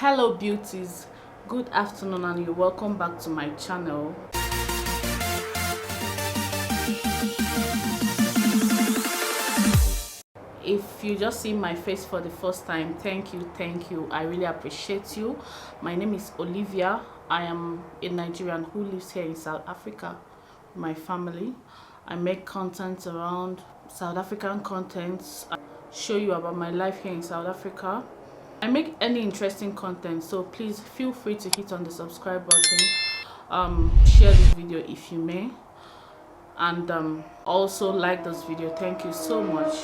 Hello beauties, good afternoon and you're welcome back to my channel. If you just see my face for the first time, thank you, I really appreciate you. My name is Olivia. I am a Nigerian who lives here in South Africa with my family. I make content around South African contents. I show you about my life here in South Africa. I make any interesting content, so please feel free to hit on the subscribe button, share this video if you may, and also like this video. Thank you so much.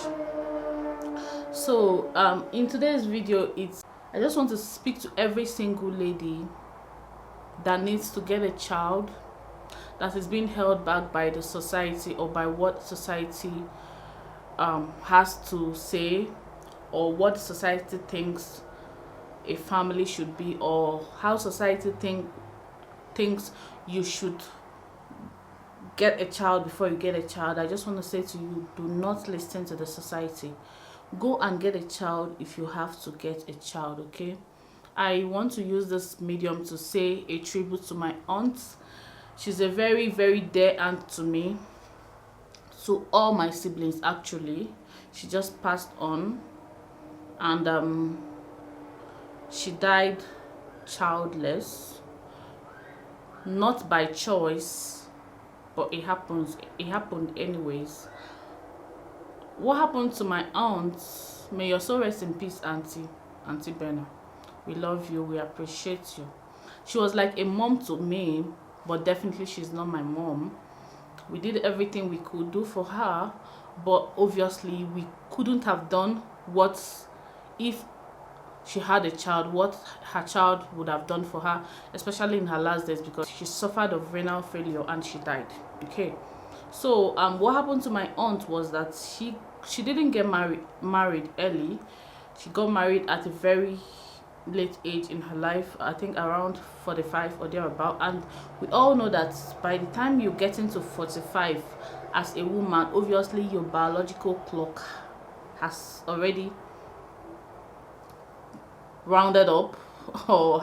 So in today's video, I just want to speak to every single lady that needs to get a child, that is being held back by the society or by what society has to say, or what society thinks a family should be, or how society thinks you should get a child before you get a child. I just want to say to you, do not listen to the society. Go and get a child if you have to get a child, okay? I want to use this medium to say a tribute to my aunt. She's a very, very dear aunt to me, to all my siblings actually. She just passed on, and she died childless, not by choice, but it happened anyways. What happened to my aunt? May your soul rest in peace, Aunty Benna. We love you, we appreciate you. She was like a mom to me, but definitely she's not my mom. We did everything we could do for her, but obviously we couldn't have done what, if she had a child, what her child would have done for her, especially in her last days, because she suffered of renal failure and she died. Okay, so what happened to my aunt was that she didn't get married early. She got married at a very late age in her life, I think around 45 or thereabout. And we all know that by the time you get into 45 as a woman, obviously your biological clock has already rounded up, or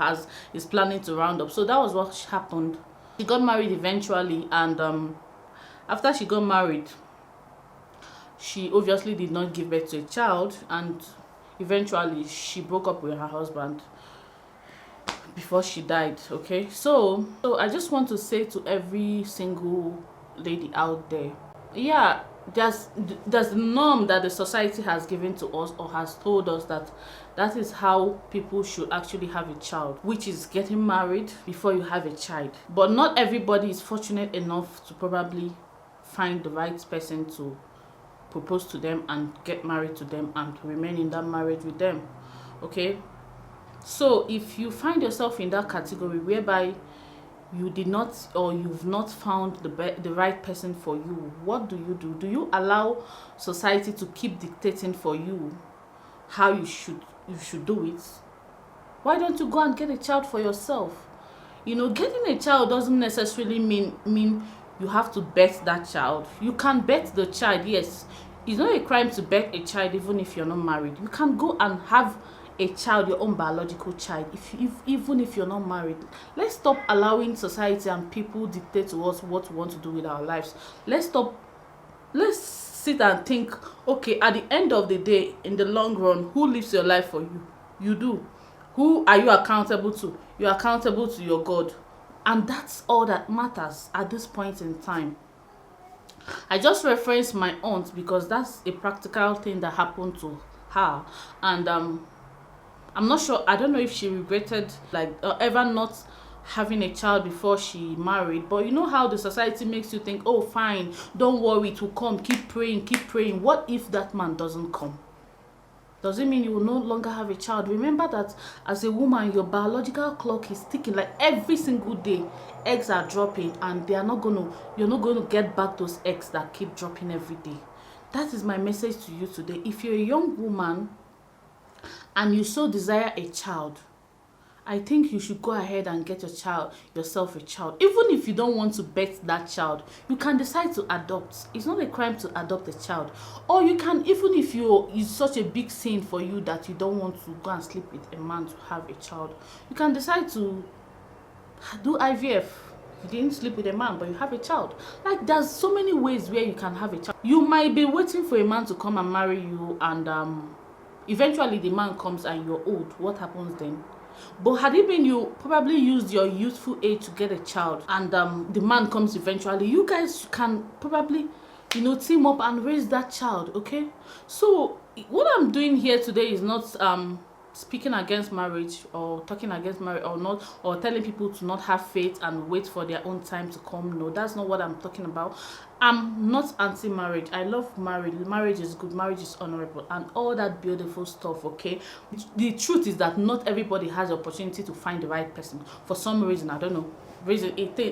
is planning to round up. So that was what happened. She got married eventually, and after she got married, she obviously did not give birth to a child, and eventually she broke up with her husband before she died. Okay, so I just want to say to every single lady out there, yeah, there's the norm that the society has given to us, or has told us that is how people should actually have a child, which is getting married before you have a child. But not everybody is fortunate enough to probably find the right person to propose to them and get married to them and remain in that marriage with them. Okay, so if you find yourself in that category whereby you did not, or you've not found the right person for you, what do? Do you allow society to keep dictating for you how you should do it? Why don't you go and get a child for yourself? You know, getting a child doesn't necessarily mean you have to birth that child. You can birth the child, yes. It's not a crime to birth a child even if you're not married. You can go and have a child, your own biological child, even if you're not married. Let's stop allowing society and people dictate to us what we want to do with our lives. Let's sit and think, okay, at the end of the day, in the long run, who lives your life for you? You do. Who are you accountable to? You're accountable to your God. And that's all that matters at this point in time. I just referenced my aunt because that's a practical thing that happened to her. And I'm not sure, I don't know if she regretted ever not having a child before she married. But you know how the society makes you think, oh fine, don't worry, it will come, keep praying. What if that man doesn't come? Does it mean you will no longer have a child? Remember that as a woman, your biological clock is ticking. Like every single day, eggs are dropping, and you're not going to get back those eggs that keep dropping every day. That is my message to you today. If you're a young woman and you so desire a child, I think you should go ahead and get yourself a child. Even if you don't want to birth that child, you can decide to adopt. It's not a crime to adopt a child. Or you can, even if it's such a big sin for you that you don't want to go and sleep with a man to have a child, you can decide to do IVF. You didn't sleep with a man, but you have a child. Like, there's so many ways where you can have a child. You might be waiting for a man to come and marry you, and eventually the man comes and you're old. What happens then? But had it been you probably used your youthful age to get a child, and the man comes eventually, you guys can probably, you know, team up and raise that child. Okay, so what I'm doing here today is not speaking against marriage or talking against marriage, or not, or telling people to not have faith and wait for their own time to come. No, that's not what I'm talking about. I'm not anti-marriage. I love marriage. Marriage is good, marriage is honorable, and all that beautiful stuff. Okay, the truth is that not everybody has the opportunity to find the right person. For some reason, I don't know,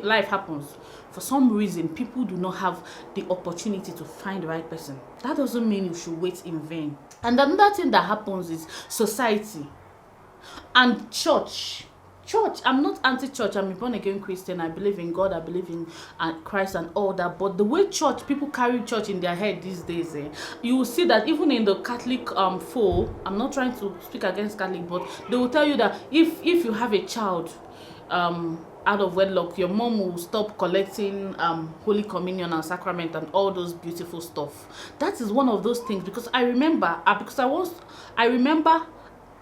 life happens. For some reason, people do not have the opportunity to find the right person. That doesn't mean you should wait in vain. And another thing that happens is society and church. I'm not anti-church. I'm a born-again Christian. I believe in God. I believe in Christ and all that. But the way people carry church in their head these days, you will see that even in the Catholic fold, I'm not trying to speak against Catholic, but they will tell you that if you have a child out of wedlock, your mom will stop collecting Holy Communion and sacrament and all those beautiful stuff. That is one of those things, because I remember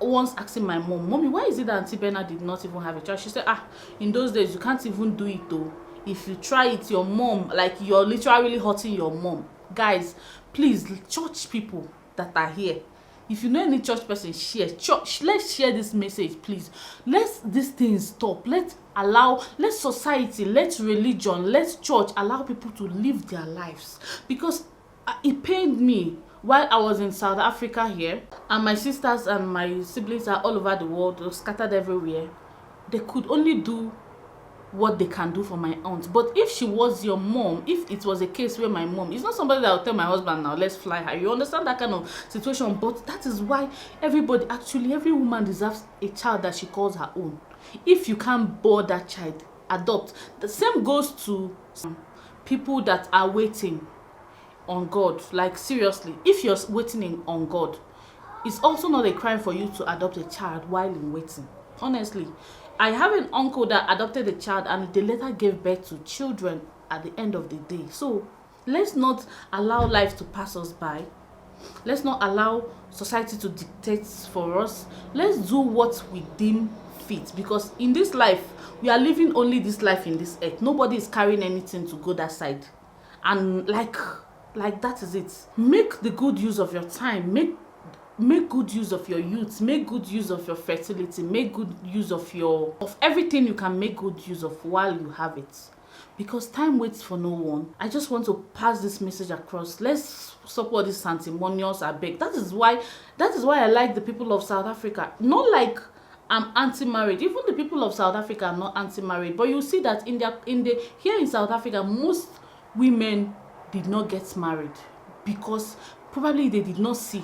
once asking my mom, "Mommy, why is it that Aunty Bernard did not even have a child?" She said, in those days you can't even do it though. If you try it, your mom, like, you're literally hurting your mom. Guys, please, church people that are here, if you know any church person, let's share this message, please. Let's this thing stop. Let society, let religion, let church allow people to live their lives. Because it pained me while I was in South Africa here, and my sisters and my siblings are all over the world, they're scattered everywhere. They could only do what they can do for my aunt. But if she was your mom, if it was a case where my mom, it's not somebody that will tell my husband, now let's fly her. You understand that kind of situation? But that is why every woman deserves a child that she calls her own. If you can't bear that child, adopt. The same goes to people that are waiting on God. Like, seriously, if you're waiting on God, it's also not a crime for you to adopt a child while in waiting. Honestly, I have an uncle that adopted a child and they later gave birth to children at the end of the day. So let's not allow life to pass us by. Let's not allow society to dictate for us. Let's do what we deem fit, because in this life, we are living only this life in this earth. Nobody is carrying anything to go that side. And like that is it. Make the good use of your time. Make good use of your youth. Make good use of your fertility. Make good use of everything you can make good use of while you have it. Because time waits for no one. I just want to pass this message across. Let's support these sanctimonious, I beg. That is why I like the people of South Africa. Not like I'm anti-marriage. Even the people of South Africa are not anti-marriage. But you see that here in South Africa, most women did not get married because probably they did not see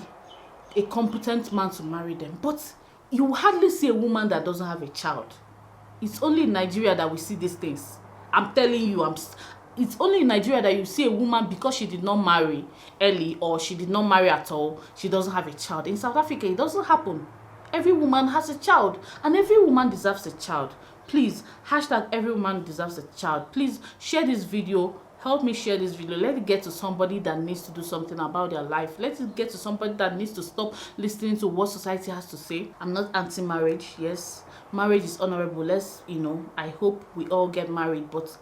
a competent man to marry them. But you hardly see a woman that doesn't have a child. It's only in Nigeria that we see these things. I'm telling you, it's only in Nigeria that you see a woman, because she did not marry early or she did not marry at all, she doesn't have a child. In South Africa, it doesn't happen. Every woman has a child, and every woman deserves a child. Please, hashtag every woman deserves a child. Please share this video. Help me share this video. Let it get to somebody that needs to do something about their life. Let it get to somebody that needs to stop listening to what society has to say. I'm not anti-marriage. Yes, marriage is honorable. I hope we all get married. But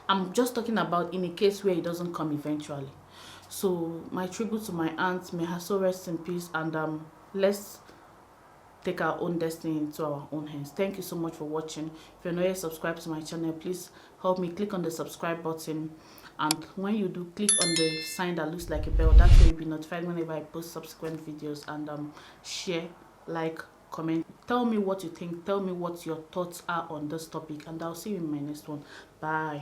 I'm just talking about in a case where it doesn't come eventually. So my tribute to my aunt. May her soul rest in peace. And let's take our own destiny into our own hands. Thank you so much for watching. If you're not yet subscribed to my channel, please help me click on the subscribe button, and when you do, click on the sign that looks like a bell. That way you'll be notified whenever I post subsequent videos. And share, like, comment, tell me what you think, tell me what your thoughts are on this topic, and I'll see you in my next one. Bye.